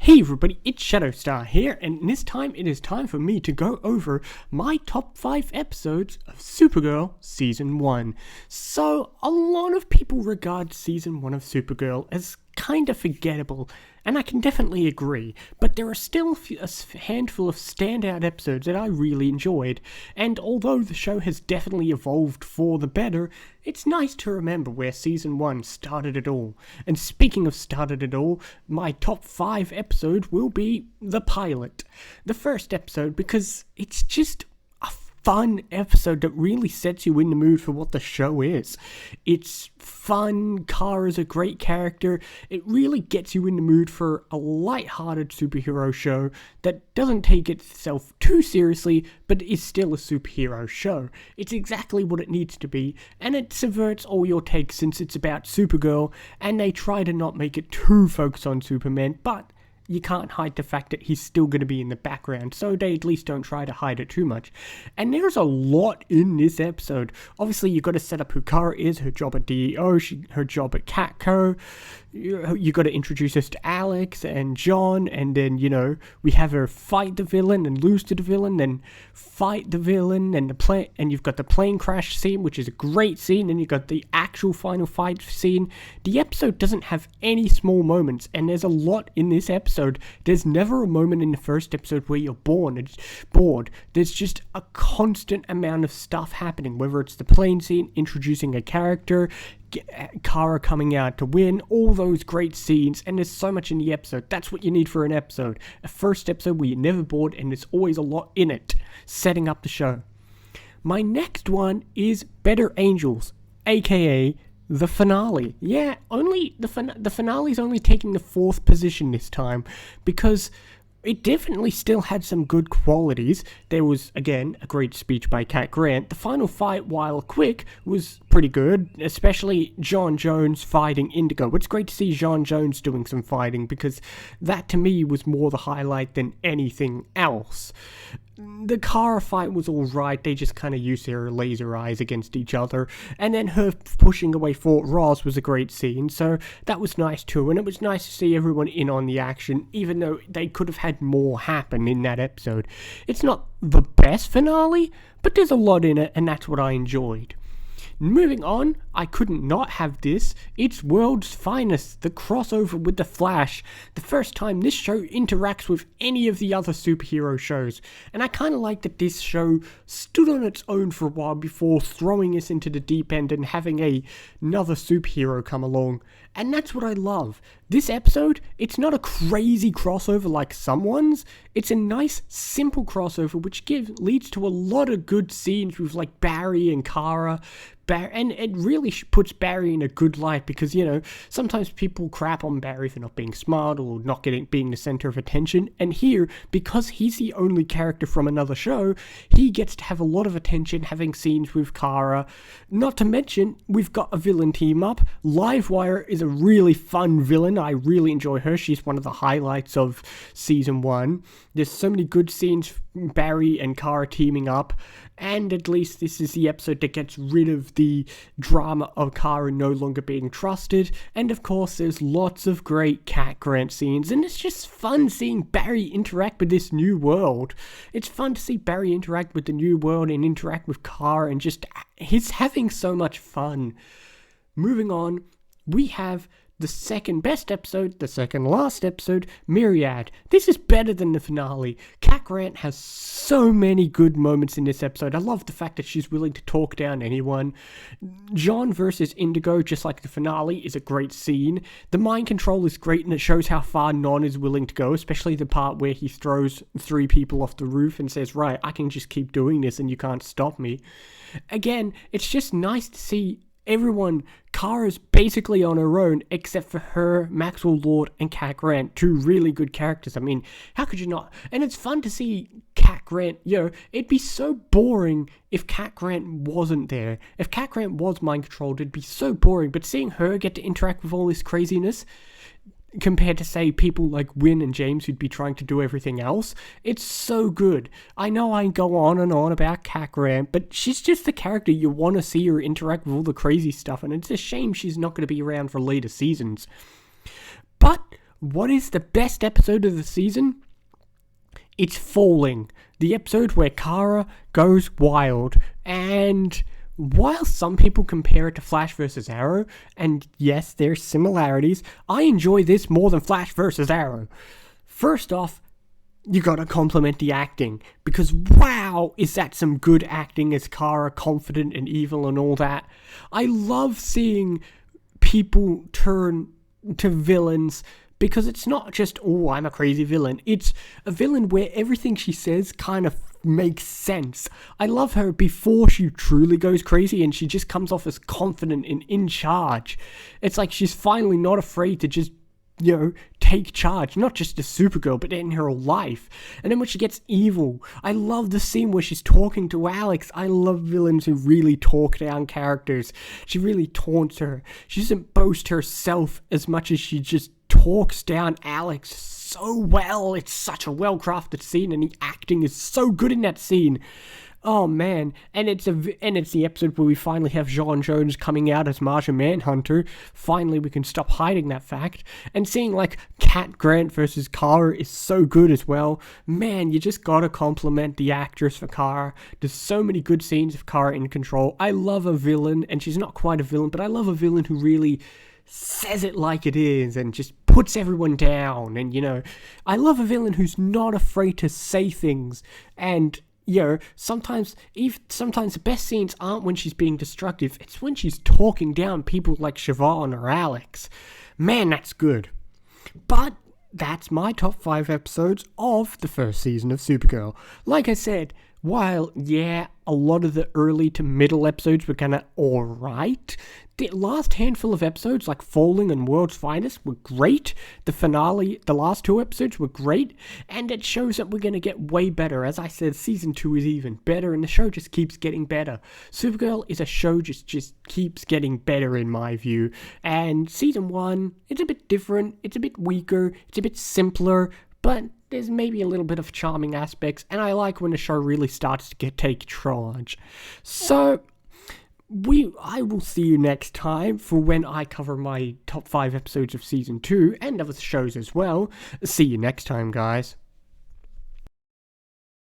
Hey everybody, it's ShadowStar here, and this time it is time for me to go over my top 5 episodes of Supergirl Season 1. So, a lot of people regard Season 1 of Supergirl as kinda forgettable, and I can definitely agree, but there are still a handful of standout episodes that I really enjoyed, and although the show has definitely evolved for the better, it's nice to remember where Season 1 started it all. And speaking of started it all, my top 5 episode will be the pilot. The first episode, because it's just a fun episode that really sets you in the mood for what the show is. It's fun, Kara's a great character, it really gets you in the mood for a light-hearted superhero show that doesn't take itself too seriously, but is still a superhero show. It's exactly what it needs to be, and it subverts all your takes since it's about Supergirl, and they try to not make it too focused on Superman, but you can't hide the fact that he's still going to be in the background, so they at least don't try to hide it too much. And there's a lot in this episode. Obviously, you've got to set up who Kara is, her job at DEO, her job at Catco. You got to introduce us to Alex and John, and then, we have her fight the villain and lose to the villain, then fight the villain, and and you've got the plane crash scene, which is a great scene, and you've got the actual final fight scene. The episode doesn't have any small moments, and there's a lot in this episode. There's never a moment in the first episode where you're bored. There's just a constant amount of stuff happening, whether it's the plane scene, introducing a character, Kara coming out to win, all those great scenes, and there's so much in the episode. That's what you need for an episode. A first episode where you're never bored and there's always a lot in it, setting up the show. My next one is Better Angels, aka the finale. Yeah, only the finale's only taking the 4th position this time, because it definitely still had some good qualities. There was, again, a great speech by Cat Grant. The final fight, while quick, was pretty good, especially John Jones fighting Indigo. It's great to see John Jones doing some fighting, because that, to me, was more the highlight than anything else. The Kara fight was alright, they just kind of used their laser eyes against each other, and then her pushing away Fort Ross was a great scene, so that was nice too, and it was nice to see everyone in on the action, even though they could have had more happen in that episode. It's not the best finale, but there's a lot in it, and that's what I enjoyed. Moving on, I couldn't not have this. It's World's Finest, the crossover with The Flash. The first time this show interacts with any of the other superhero shows. And I kind of like that this show stood on its own for a while before throwing us into the deep end and having another superhero come along. And that's what I love. This episode, it's not a crazy crossover like some ones. It's a nice, simple crossover which leads to a lot of good scenes with like Barry and Kara. And it really puts Barry in a good light because, sometimes people crap on Barry for not being smart or not being the center of attention. And here, because he's the only character from another show, he gets to have a lot of attention having scenes with Kara. Not to mention, we've got a villain team up. Livewire is a really fun villain. I really enjoy her. She's one of the highlights of Season 1. There's so many good scenes, Barry and Kara teaming up. And at least this is the episode that gets rid of the drama of Kara no longer being trusted. And of course, there's lots of great Cat Grant scenes. And it's just fun seeing Barry interact with this new world. It's fun to see Barry interact with the new world and interact with Kara. And he's having so much fun. Moving on, we have the second best episode, the second last episode, Myriad. This is better than the finale. Cat Grant has so many good moments in this episode. I love the fact that she's willing to talk down anyone. John versus Indigo, just like the finale, is a great scene. The mind control is great and it shows how far Non is willing to go, especially the part where he throws 3 people off the roof and says, right, I can just keep doing this and you can't stop me. Again, it's just nice to see everyone. Kara's basically on her own, except for her, Maxwell Lord, and Cat Grant, 2 really good characters. I mean, how could you not? And it's fun to see Cat Grant, it'd be so boring if Cat Grant wasn't there. If Cat Grant was mind-controlled, it'd be so boring, but seeing her get to interact with all this craziness, compared to, say, people like Wynn and James who'd be trying to do everything else. It's so good. I know I go on and on about Cat Grant, but she's just the character you want to see her interact with all the crazy stuff, and it's a shame she's not going to be around for later seasons. But what is the best episode of the season? It's Falling, the episode where Kara goes wild. And while some people compare it to Flash vs. Arrow, and yes, there's similarities, I enjoy this more than Flash vs. Arrow. First off, you gotta compliment the acting, because wow, is that some good acting as Kara, confident and evil and all that. I love seeing people turn to villains, because it's not just, oh, I'm a crazy villain. It's a villain where everything she says kind of makes sense. I love her before she truly goes crazy and she just comes off as confident and in charge. It's like she's finally not afraid to just, take charge, not just as Supergirl, but in her life. And then when she gets evil, I love the scene where she's talking to Alex. I love villains who really talk down characters. She really taunts her. She doesn't boast herself as much as she just talks down Alex so well. It's such a well-crafted scene, and the acting is so good in that scene. Oh man, and it's the episode where we finally have J'onn J'onzz coming out as Martian Manhunter. Finally, we can stop hiding that fact. And seeing like Cat Grant versus Kara is so good as well. Man, you just gotta compliment the actress for Kara. There's so many good scenes of Kara in control. I love a villain, and she's not quite a villain, but I love a villain who really says it like it is and just puts everyone down. And I love a villain who's not afraid to say things. And sometimes the best scenes aren't when she's being destructive. It's when she's talking down people like Siobhan or Alex. Man, that's good. But that's my top 5 episodes of the first season of Supergirl. Like I said, while, a lot of the early to middle episodes were kind of alright, the last handful of episodes, like Falling and World's Finest, were great. The finale, the last 2 episodes were great, and it shows that we're going to get way better. As I said, Season 2 is even better, and the show just keeps getting better. Supergirl is a show just keeps getting better in my view, and Season 1, it's a bit different, it's a bit weaker, it's a bit simpler, but there's maybe a little bit of charming aspects, and I like when the show really starts to take charge. So I will see you next time for when I cover my top 5 episodes of Season 2 and other shows as well. See you next time, guys.